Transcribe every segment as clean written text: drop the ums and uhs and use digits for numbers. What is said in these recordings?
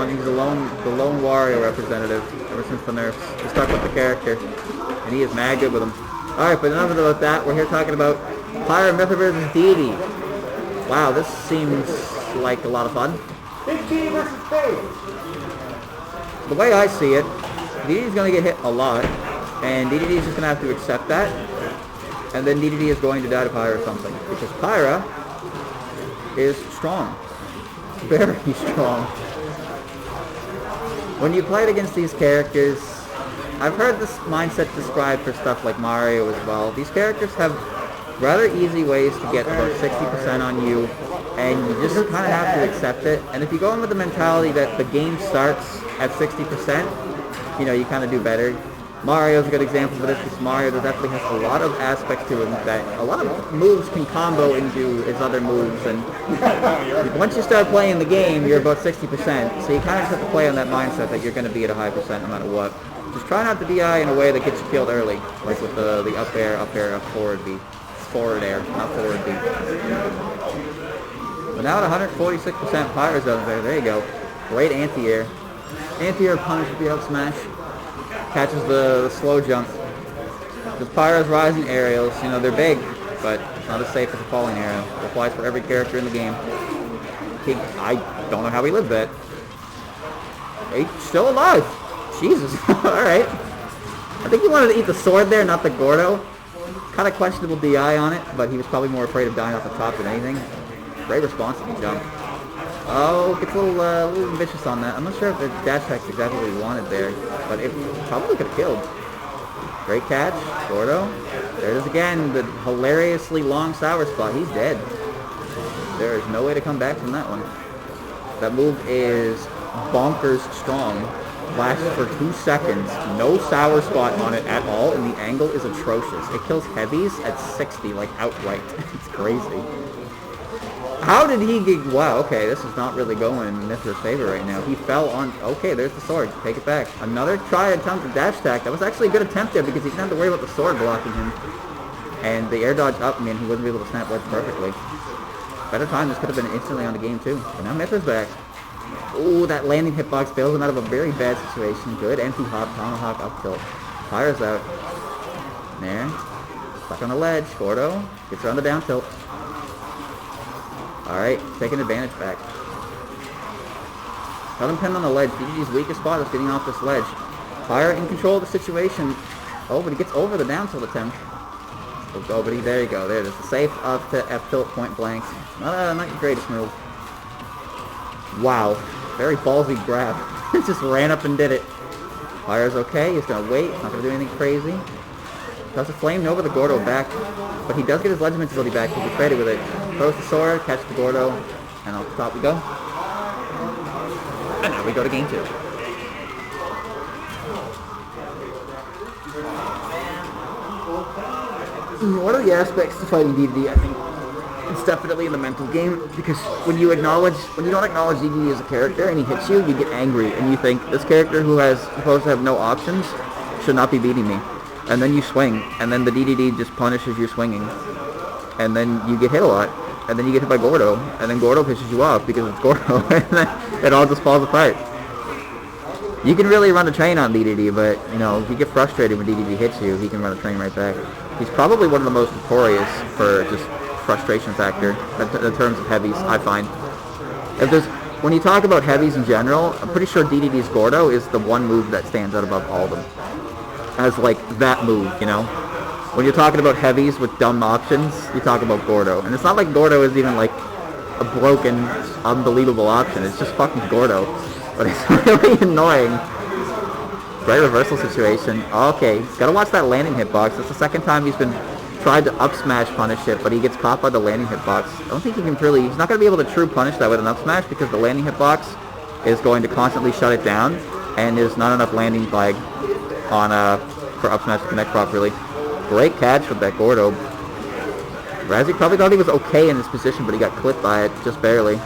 He's the lone Wario representative ever since the nerfs. He's stuck with the character, and he is mad good with him. Alright, but enough about that. We're here talking about Pyra Mytha versus Dedede. Wow, this seems like a lot of fun. The way I see it, Dedede's going to get hit a lot, and Dedede is just going to have to accept that, and then Dedede is going to die to Pyra or something, because Pyra is strong. Very strong. When you play it against these characters, I've heard this mindset described for stuff like Mario as well. These characters have rather easy ways to get about 60% on you, and you just kind of have to accept it. And if you go in with the mentality that the game starts at 60%, you know, you kind of do better. Mario's a good example for this, because Mario definitely has a lot of aspects to him that a lot of moves can combo into his other moves, and once you start playing the game, you're about 60%, so you kind of just have to play on that mindset that you're going to be at a high percent no matter what. Just try not to DI in a way that gets you killed early, like with the up air, up forward B. Forward air, not forward B. But now at 146%, Pyra's out there you go. Great anti-air. Anti-air punish with the up smash. Catches the slow jump. Because Pyra's rising aerials, you know, they're big, but not as safe as a falling aerial. It applies for every character in the game. I don't know how he lived that. He's still alive. Jesus. Alright. I think he wanted to eat the sword there, not the Gordo. Kind of questionable DI on it, but he was probably more afraid of dying off the top than anything. Great response to the jump. Oh, gets a little vicious on that. I'm not sure if the dash attack's exactly what he wanted there, but it probably could have killed. Great catch, Gordo. There it is again, the hilariously long sour spot. He's dead. There is no way to come back from that one. That move is bonkers strong. Lasts for 2 seconds. No sour spot on it at all, and the angle is atrocious. It kills heavies at 60, like outright. It's crazy. How did he get... Wow, okay, this is not really going in Mythra's favor right now. He fell on... Okay, there's the sword. Take it back. Another attempt at dash attack. That was actually a good attempt there because he didn't have to worry about the sword blocking him. And the air dodge up, man, he wasn't able to snap ledge perfectly. Better time, this could have been instantly on the game too. But now Mythra's back. Ooh, that landing hitbox bails him out of a very bad situation. Good anti-hop, tomahawk, up tilt. Pyra's out. There. Stuck on the ledge. Gordo gets her on the down tilt. Alright, taking advantage back. Got him pinned on the ledge. DDD's weakest spot is getting off this ledge. Pyra in control of the situation. Oh, but he gets over the down tilt attempt. Oh, but there you go. There it is. The safe up to F tilt point blank. Not your greatest move. Wow. Very ballsy grab. Just ran up and did it. Pyra's okay. He's going to wait. Not going to do anything crazy. Does a flame over the Gordo back. But he does get his ledge ability back. He'll be traded with it. Throws the sword, catches the Gordo, and off the top we go. And now we go to game 2. One of the aspects to fighting Dedede, I think, it's definitely in the mental game, because when you don't acknowledge Dedede as a character and he hits you, you get angry, and you think, this character who has supposed to have no options should not be beating me. And then you swing, and then the Dedede just punishes your swinging. And then you get hit a lot, and then you get hit by Gordo, and then Gordo pisses you off because it's Gordo, and then it all just falls apart. You can really run a train on Dedede, but, you know, if you get frustrated when Dedede hits you, he can run a train right back. He's probably one of the most notorious for just frustration factor in terms of heavies, I find. When you talk about heavies in general, I'm pretty sure Dedede's Gordo is the one move that stands out above all of them. As, like, that move, you know? When you're talking about heavies with dumb options, you talk about Gordo. And it's not like Gordo is even, like, a broken, unbelievable option. It's just fucking Gordo. But it's really annoying. Great reversal situation. Okay, he's gotta watch that landing hitbox. That's the second time he's been tried to up smash punish it, but he gets caught by the landing hitbox. I don't think he can really... He's not gonna be able to true punish that with an up smash because the landing hitbox is going to constantly shut it down, and there's not enough landing flag on for up smash to connect properly. Great catch with that Gordo. Raziek probably thought he was okay in this position, but he got clipped by it, just barely.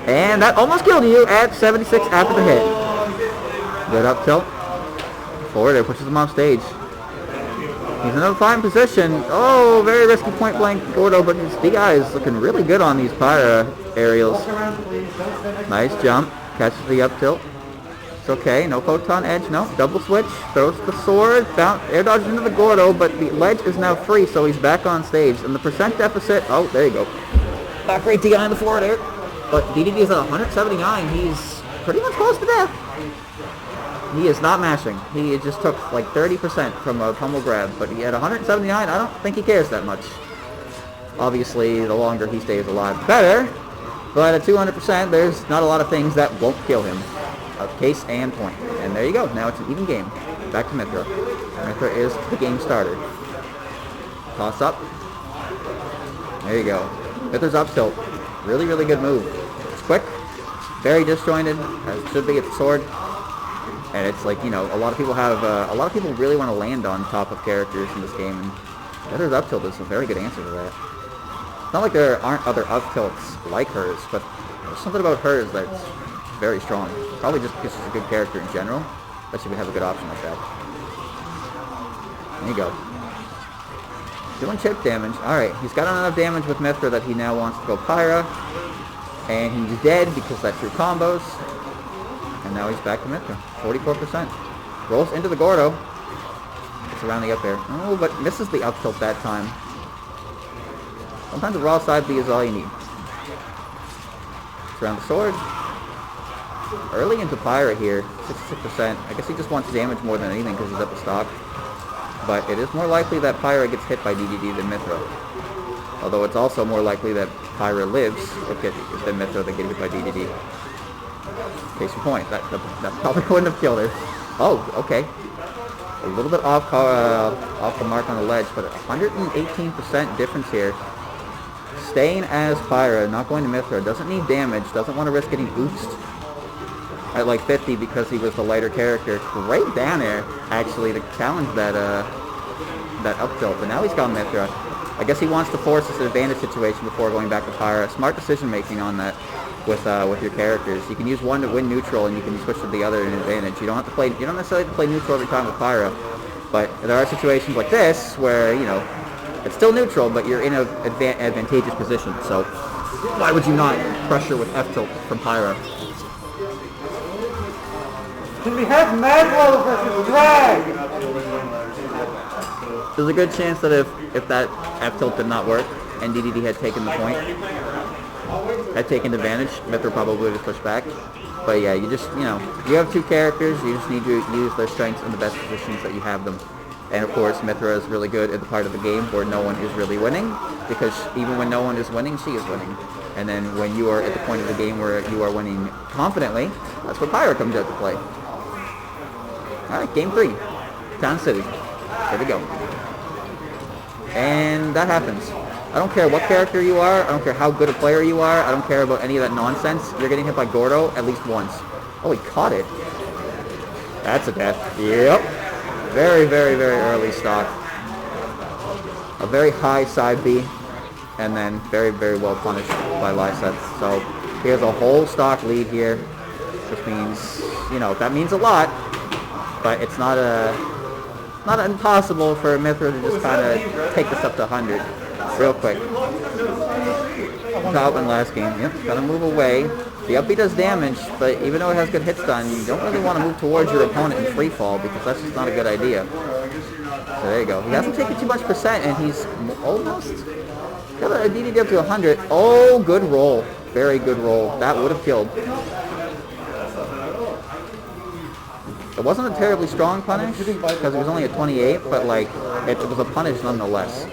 And that almost killed you at 76 after the hit. Good up tilt. Forward air pushes him off stage. He's in a fine position. Oh, very risky point blank Gordo, but his DI is looking really good on these Pyra aerials. Nice jump. Catches the up tilt. It's okay. No photon edge. No. Double switch. Throws the sword. Air dodges into the Gordo, but the ledge is now free, so he's back on stage. And the percent deficit. Oh, there you go. Not great DI on the floor there. But Dedede is at 179. He's pretty much close to death. He is not mashing. He just took like 30% from a pummel grab, but he had 179. I don't think he cares that much. Obviously, the longer he stays alive, the better. But at 200%, there's not a lot of things that won't kill him. Case and point. And there you go. Now it's an even game. Back to Mythra. Mythra is the game starter. Toss up. There you go. Mythra's up tilt. Really, really good move. It's quick. Very disjointed, as it should be. It's a sword. And it's like, you know, a lot of people really want to land on top of characters in this game, and Mythra's up tilt is a very good answer to that. It's not like there aren't other up tilts like hers, but there's something about hers that's very strong. Probably just because she's a good character in general, that she would have a good option like that. There you go. Doing chip damage. Alright, he's got enough damage with Mythra that he now wants to go Pyra. And he's dead because that's your combos. And now he's back to Mythra. 44%. Rolls into the Gordo. It's around the up air. Oh, but misses the up tilt that time. Sometimes a raw side B is all you need. It's around the sword. Early into Pyra here. 66%. I guess he just wants damage more than anything because he's up the stock. But it is more likely that Pyra gets hit by Dedede than Mythra. Although it's also more likely that Pyra lives than Mythra that gets hit by Dedede. Case in point, that probably wouldn't have killed her. Oh, okay. A little bit off the mark on the ledge, but 118% difference here. Staying as Pyra, not going to Mythra, doesn't need damage, doesn't want to risk getting oopsed at like 50 because he was the lighter character. Great down air, actually, to challenge that up tilt, but now he's got Mythra. I guess he wants to force this advantage situation before going back to Pyra. Smart decision making on that. With your characters, you can use one to win neutral, and you can switch to the other in advantage. You don't necessarily have to play neutral every time with Pyra, but there are situations like this where it's still neutral, but you're in an advantageous position. So why would you not pressure with F tilt from Pyra? Can we have Maglow versus Drag? There's a good chance that if that F tilt did not work and Dedede had taken the point, had taken advantage, Mythra probably would have pushed back. But yeah, you have two characters, you just need to use their strengths in the best positions that you have them. And of course, Mythra is really good at the part of the game where no one is really winning, because even when no one is winning, she is winning. And then when you are at the point of the game where you are winning confidently, that's where Pyra comes out to play. Alright, game 3. Town City. Here we go. And that happens. I don't care what character you are, I don't care how good a player you are, I don't care about any of that nonsense. You're getting hit by Gordo at least once. Oh, he caught it. That's a death. Yep. Very, very, very early stock. A very high side B, and then very, very well punished by Lysceth. So he has a whole stock lead here, which means, that means a lot, but it's not impossible for Mythra to just kind of take this up to 100. Real quick. Top in last game. Yep, gotta move away. The up B does damage, but even though it has good hit stun, you don't really want to move towards your opponent in free fall because that's just not a good idea. So there you go. He hasn't taken too much percent, and he's almost got a Dedede up to 100. Oh, good roll. Very good roll. That would have killed. It wasn't a terribly strong punish because it was only a 28, but it was a punish nonetheless.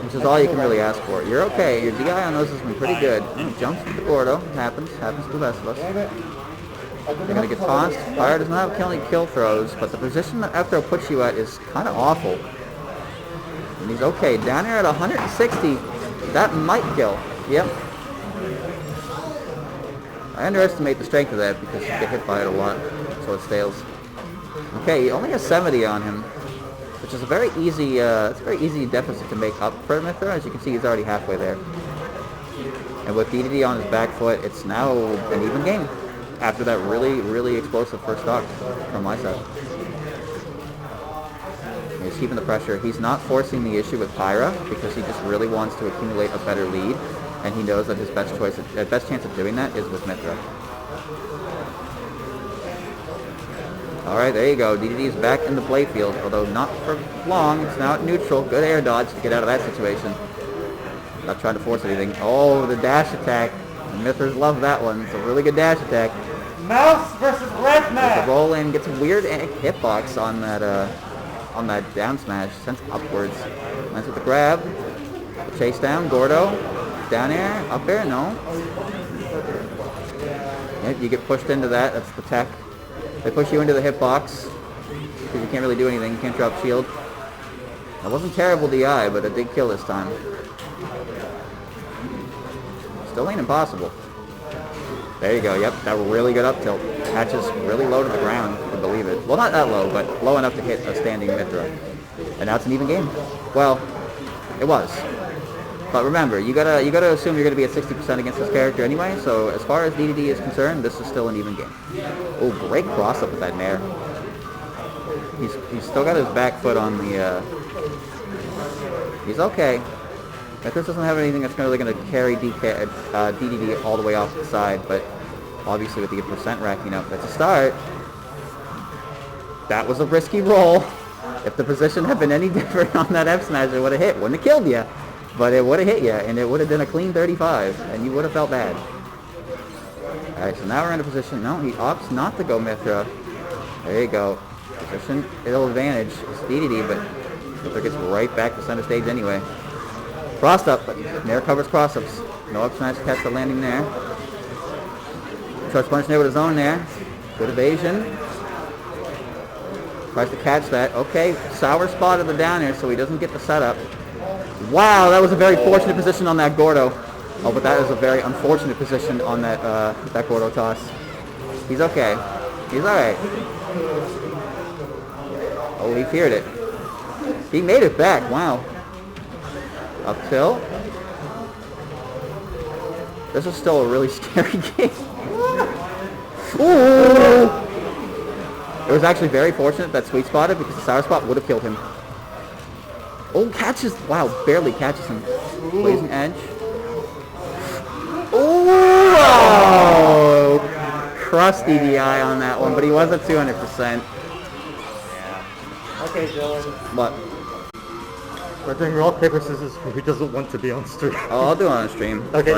Which is all you can really ask for. You're okay. Your DI on those has been pretty good. Jumps with the Gordo. Happens to the best of us. You're going to get tossed. Pyra does not have any kill throws, but the position that F throw puts you at is kind of awful. And he's okay. Down here at 160, that might kill. Yep. I underestimate the strength of that because you get hit by it a lot, so it stales. Okay, he only has 70 on him, which is a very easy deficit to make up for Mythra. As you can see, he's already halfway there. And with Dedede on his back foot, it's now an even game after that really, really explosive first stock from my side. He's just keeping the pressure. He's not forcing the issue with Pyra because he just really wants to accumulate a better lead, and he knows that his best chance of doing that is with Mithra. Alright, there you go. Dedede is back in the play field, although not for long. It's now at neutral. Good air dodge to get out of that situation. Not trying to force anything. Oh, the dash attack. Mithras love that one. It's a really good dash attack. Mouse versus Red Man. Gets a roll in, gets a weird hitbox on that down smash. Sends upwards. Lands with the grab. Chase down. Gordo. Down air. Up air. No. Yep, you get pushed into that. That's the tech. They push you into the hitbox because you can't really do anything. You can't drop shield. That wasn't terrible DI, but it did kill this time. Still ain't impossible. There you go. Yep, that really good up tilt. Catches really low to the ground, if you can believe it. Well, not that low, but low enough to hit a standing Mithra. And now it's an even game. Well, it was. But remember, you gotta assume you're gonna be at 60% against this character anyway. So as far as Dedede is concerned, this is still an even game. Oh, great cross up with that nair. He's still got his back foot on the. He's okay. Mithras doesn't have anything that's really going to carry Dedede all the way off the side, but obviously with the percent racking up, that's a start. That was a risky roll. If the position had been any different on that F smash, it would have hit. Wouldn't have killed you, but it would have hit you, and it would have been a clean 35, and you would have felt bad. Alright, so now we're in a position. No, he opts not to go Mithra. There you go. Position, it'll advantage. It's Dedede, but Mithra gets right back to center stage anyway. Crossed up, but Nair covers cross-ups. No up smash to catch the landing there. Tries to punch Nair with his own Nair. Good evasion. Tries to catch that. Okay, sour spot of the down air so he doesn't get the setup. Wow, that was a very fortunate position on that Gordo. Oh, but that is a very unfortunate position on that Gordo toss. He's okay. He's alright. Oh, he feared it. He made it back. Wow. Up tilt. This is still a really scary game. Ooh! It was actually very fortunate that sweet spotted because the sour spot would have killed him. Oh, catches! Wow, barely catches him. Blazing edge. Oh! Crusty DI on that one, but he was at 200%. Yeah. Okay, Dylan. What? We're doing rock, paper, scissors. Who doesn't want to be on stream? Oh, I'll do it on stream. Okay. Fine.